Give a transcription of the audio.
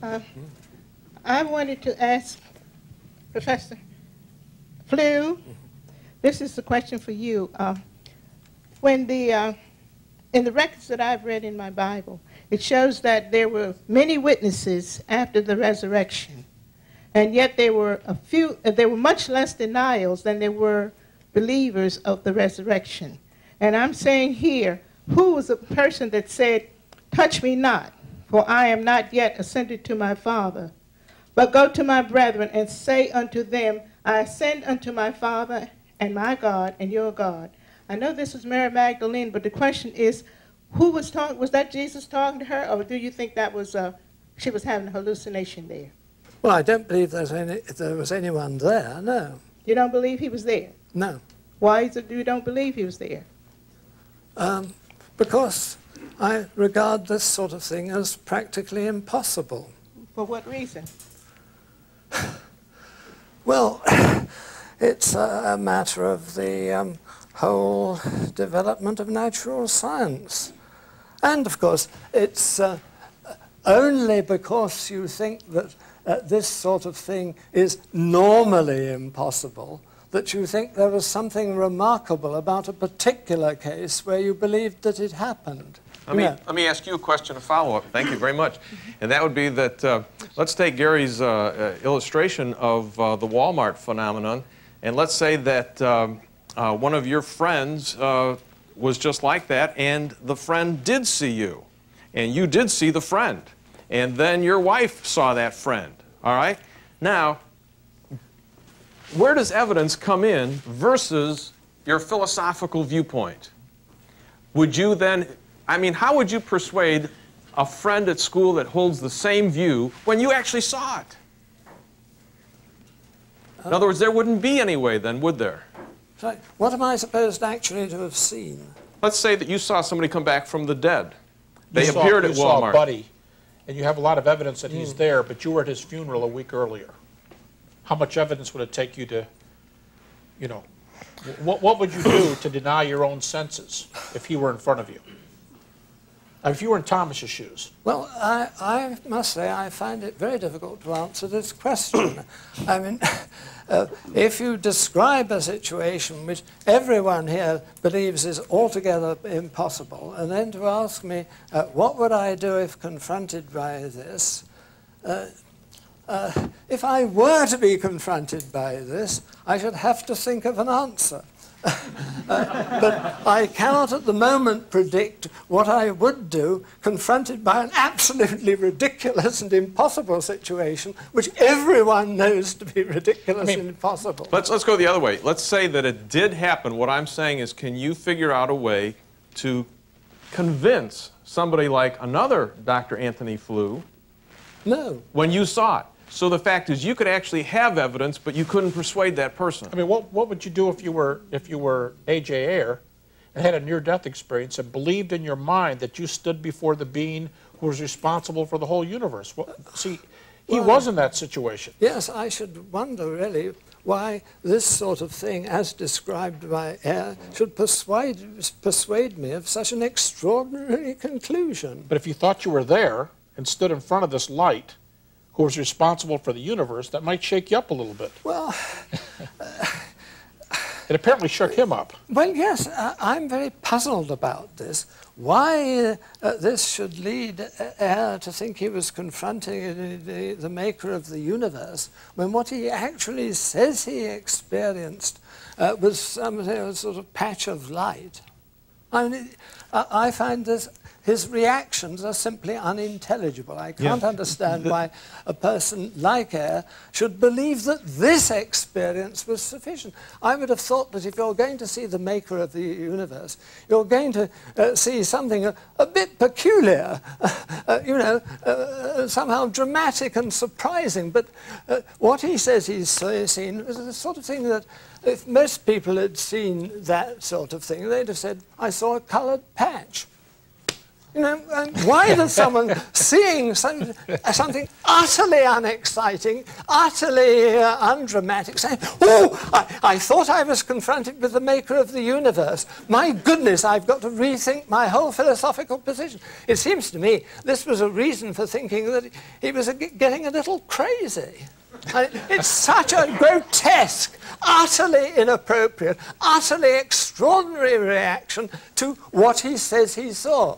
I wanted to ask Professor Flew, this is the question for you. In the records that I've read in my Bible, it shows that there were many witnesses after the resurrection, and yet there were much less denials than there were believers of the resurrection. And I'm saying here, who was the person that said, "Touch me not, for I am not yet ascended to my Father, but go to my brethren and say unto them, I ascend unto my Father and my God and your God." I know this was Mary Magdalene, but the question is, who was talking? Was that Jesus talking to her, or do you think that was she was having a hallucination there? Well, I don't believe there was anyone there, no. You don't believe he was there? No. Why is it you don't believe he was there? Because I regard this sort of thing as practically impossible. For what reason? Well, it's a matter of the whole development of natural science. And, of course, it's only because you think that this sort of thing is normally impossible that you think there was something remarkable about a particular case where you believed that it happened. Let me ask you a question to follow up. Thank you very much. And that would be that, let's take Gary's illustration of the Walmart phenomenon, and let's say that one of your friends was just like that, and the friend did see you, and you did see the friend, and then your wife saw that friend, all right? Now, where does evidence come in versus your philosophical viewpoint? Would you then, I mean, how would you persuade a friend at school that holds the same view when you actually saw it? In other words, there wouldn't be any way then, would there? Right. What am I supposed actually to have seen? Let's say that you saw somebody come back from the dead. They You appeared at Walmart. saw a buddy, and you have a lot of evidence that he's there, but you were at his funeral a week earlier. How much evidence would it take you to, you know, what would you do to deny your own senses if he were in front of you? If you were in Thomas's shoes? Well, I must say I find it very difficult to answer this question. I mean, if you describe a situation which everyone here believes is altogether impossible, and then to ask me, what would I do if confronted by this? If I were to be confronted by this, I should have to think of an answer. But I cannot at the moment predict what I would do confronted by an absolutely ridiculous and impossible situation, which everyone knows to be ridiculous and impossible. Let's go the other way. Let's say that it did happen. What I'm saying is, can you figure out a way to convince somebody like another Dr. Anthony Flew? No. When you saw it. So the fact is, you could actually have evidence, but you couldn't persuade that person. I mean, what would you do if you were A.J. Ayer and had a near-death experience and believed in your mind that you stood before the being who was responsible for the whole universe? Well, see, he was in that situation. Yes, I should wonder, really, why this sort of thing, as described by Ayer, should persuade me of such an extraordinary conclusion. But if you thought you were there and stood in front of this light who was responsible for the universe, that might shake you up a little bit. Well, it apparently shook him up. Well, yes, I'm very puzzled about this. Why this should lead Ayer to think he was confronting the maker of the universe, when what he actually says he experienced was some sort of patch of light. I mean, I find this... His reactions are simply unintelligible. I can't understand why a person like Ayer should believe that this experience was sufficient. I would have thought that if you're going to see the maker of the universe, you're going to see something a bit peculiar, you know, somehow dramatic and surprising. But what he says he's seen is the sort of thing that if most people had seen that sort of thing, they'd have said, I saw a coloured patch. You know, why does someone seeing something utterly unexciting, utterly undramatic, say, oh, I thought I was confronted with the maker of the universe. My goodness, I've got to rethink my whole philosophical position. It seems to me this was a reason for thinking that he was getting a little crazy. It's such a grotesque, utterly inappropriate, utterly extraordinary reaction to what he says he saw.